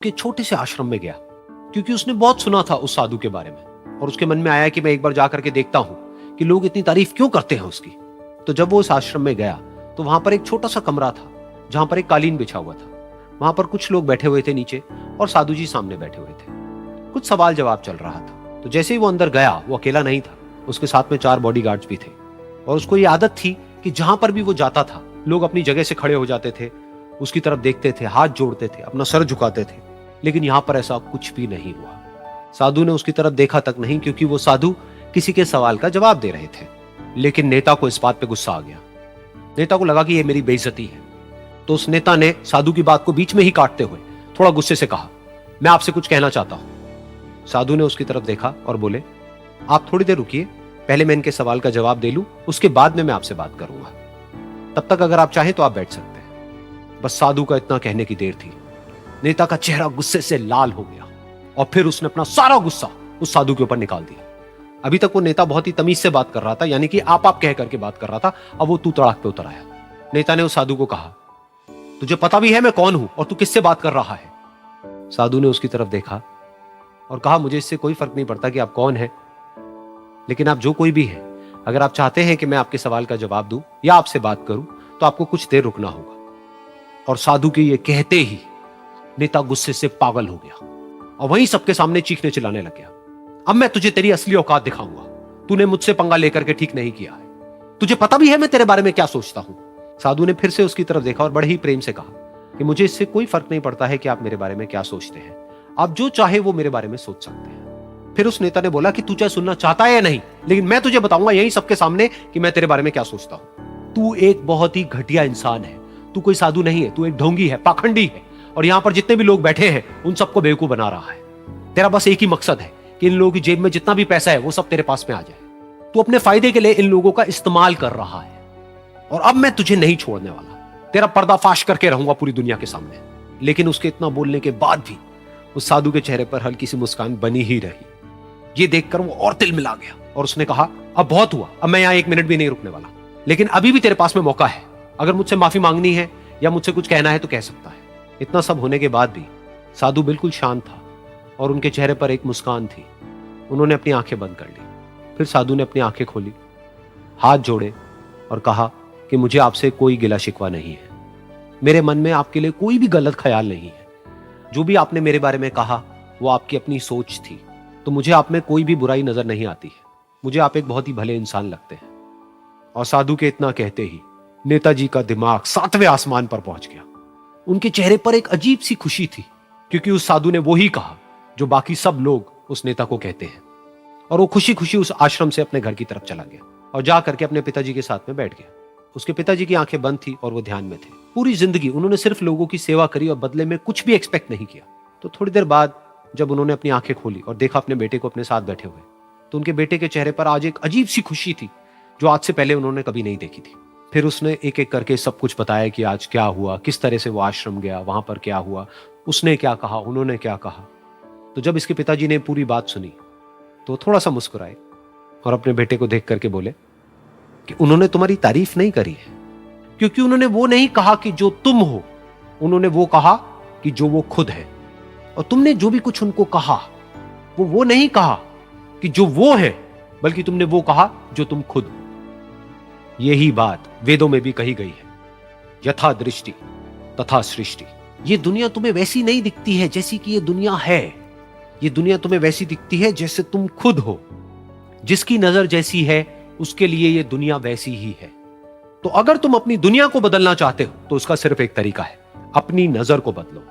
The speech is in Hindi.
के छोटे से आश्रम में गया क्योंकि उसने बहुत सुना था उस साधु के बारे में और उसके मन में आया कि मैं एक बार जाकर के देखता हूं कि लोग इतनी तारीफ क्यों करते हैं उसकी। तो जब वो उस आश्रम में गया तो वहां पर एक छोटा सा कमरा था जहां पर एक कालीन बिछा हुआ था। वहां पर कुछ लोग बैठे हुए थे नीचे और साधु जी सामने बैठे हुए थे। कुछ सवाल जवाब चल रहा था। तो जैसे ही वो अंदर गया, वो अकेला नहीं था, उसके साथ में 4 बॉडीगार्ड्स भी थे और उसको ये आदत थी कि जहां पर भी वो जाता था लोग अपनी जगह से खड़े हो जाते थे, उसकी तरफ देखते थे, हाथ जोड़ते थे, अपना सर झुकाते थे। लेकिन यहां पर ऐसा कुछ भी नहीं हुआ। साधु ने उसकी तरफ देखा तक नहीं क्योंकि वो साधु किसी के सवाल का जवाब दे रहे थे। लेकिन नेता को इस बात पे गुस्सा आ गया। नेता को लगा कि ये मेरी बेइज्जती है। तो उस नेता ने साधु की बात को बीच में ही काटते हुए थोड़ा गुस्से से कहा, मैं आपसे कुछ कहना चाहता हूं। साधु ने उसकी तरफ देखा और बोले, आप थोड़ी देर रुकिए, पहले मैं इनके सवाल का जवाब दे लूं, उसके बाद में मैं आपसे बात करूंगा। तब तक अगर आप चाहें तो आप बैठ सकते हैं। बस साधु का इतना कहने की देर थी। नेता का चेहरा गुस्से से लाल हो गया और फिर उसने अपना सारा गुस्सा उस साधु के ऊपर निकाल दिया। अभी तक वो नेता बहुत ही तमीज से बात कर रहा था, यानी कि आप कह करके बात कर रहा था। अब वो तू तड़ाक पे उतर आया। नेता ने उस साधु को कहा, तुझे पता भी है मैं कौन हूं और तू किससे बात कर रहा है? साधु ने उसकी तरफ देखा और कहा, मुझे इससे कोई फर्क नहीं पड़ता कि आप कौन हैं, लेकिन आप जो कोई भी है, अगर आप चाहते हैं कि मैं आपके सवाल का जवाब दूं या आपसे बात करूं तो आपको कुछ देर रुकना होगा। और साधु के ये कहते ही नेता गुस्से से पागल हो गया और वहीं सबके सामने चीखने चिल्लाने लग गया, अब मैं तुझे तेरी असली औकात दिखाऊंगा। तूने मुझसे पंगा लेकर के ठीक नहीं किया है। तुझे पता भी है मैं तेरे बारे में क्या सोचता हूं। साधु ने फिर से उसकी तरफ देखा और बड़े ही प्रेम से कहा कि मुझे इससे कोई फर्क नहीं पड़ता है कि आप मेरे बारे में क्या सोचते हैं। आप जो चाहे वो मेरे बारे में सोच सकते हैं। फिर उस नेता ने बोला कि तू चाहे सुनना चाहता है या नहीं, लेकिन मैं तुझे बताऊंगा यही सबके सामने कि मैं तेरे बारे में क्या सोचता हूं। तू एक बहुत ही घटिया इंसान है। तू कोई साधु नहीं है, तू एक ढोंगी है, पाखंडी है और यहां पर जितने भी लोग बैठे हैं उन सबको बेवकूफ बना रहा है। तेरा बस एक ही मकसद है कि इन लोगों की जेब में जितना भी पैसा है वो सब तेरे पास में आ जाए। तू अपने फायदे के लिए इन लोगों का इस्तेमाल कर रहा है और अब मैं तुझे नहीं छोड़ने वाला। तेरा पर्दाफाश करके रहूंगा पूरी दुनिया के सामने। लेकिन उसके इतना बोलने के बाद भी उस साधु के चेहरे पर हल्की सी मुस्कान बनी ही रही। ये देखकर वो और तिल मिला गया और उसने कहा, अब बहुत हुआ, अब मैं यहां 1 मिनट भी नहीं रुकने वाला। लेकिन अभी भी तेरे पास में मौका है। अगर मुझसे माफी मांगनी है या मुझसे कुछ कहना है तो कह सकता है। इतना सब होने के बाद भी साधु बिल्कुल शांत था और उनके चेहरे पर एक मुस्कान थी। उन्होंने अपनी आंखें बंद कर ली। फिर साधु ने अपनी आंखें खोली, हाथ जोड़े और कहा कि मुझे आपसे कोई गिला शिकवा नहीं है। मेरे मन में आपके लिए कोई भी गलत ख्याल नहीं है। जो भी आपने मेरे बारे में कहा वो आपकी अपनी सोच थी। तो मुझे आप में कोई भी बुराई नजर नहीं आती है। मुझे आप एक बहुत ही भले इंसान लगते हैं। और साधु के इतना कहते ही नेताजी का दिमाग 7वें आसमान पर पहुंच गया। उनके चेहरे पर एक अजीब सी खुशी थी क्योंकि उस साधु ने वो ही कहा जो बाकी सब लोग उस नेता को कहते हैं। और वो खुशी खुशी उस आश्रम से अपने घर की तरफ चला गया और जा करके अपने पिताजी के साथ में बैठ गया। उसके पिताजी की आंखें बंद थी और वो ध्यान में थे। पूरी जिंदगी उन्होंने सिर्फ लोगों की सेवा करी और बदले में कुछ भी एक्सपेक्ट नहीं किया। तो थोड़ी देर बाद जब उन्होंने अपनी आंखें खोली और देखा अपने बेटे को अपने साथ बैठे हुए, तो उनके बेटे के चेहरे पर आज एक अजीब सी खुशी थी जो आज से पहले उन्होंने कभी नहीं देखी थी। फिर उसने एक एक करके सब कुछ बताया कि आज क्या हुआ, किस तरह से वो आश्रम गया, वहां पर क्या हुआ, उसने क्या कहा, उन्होंने क्या कहा। तो जब इसके पिताजी ने पूरी बात सुनी तो थोड़ा सा मुस्कुराए और अपने बेटे को देख करके बोले कि उन्होंने तुम्हारी तारीफ नहीं करी है, क्योंकि उन्होंने वो नहीं कहा कि जो तुम हो, उन्होंने वो कहा कि जो वो खुद है। और तुमने जो भी कुछ उनको कहा वो नहीं कहा कि जो वो है, बल्कि तुमने वो कहा जो तुम खुद हो। यही बात वेदों में भी कही गई है, यथा दृष्टि तथा सृष्टि। ये दुनिया तुम्हें वैसी नहीं दिखती है जैसी कि ये दुनिया है। ये दुनिया तुम्हें वैसी दिखती है जैसे तुम खुद हो। जिसकी नजर जैसी है उसके लिए ये दुनिया वैसी ही है। तो अगर तुम अपनी दुनिया को बदलना चाहते हो तो उसका सिर्फ एक तरीका है, अपनी नजर को बदलो।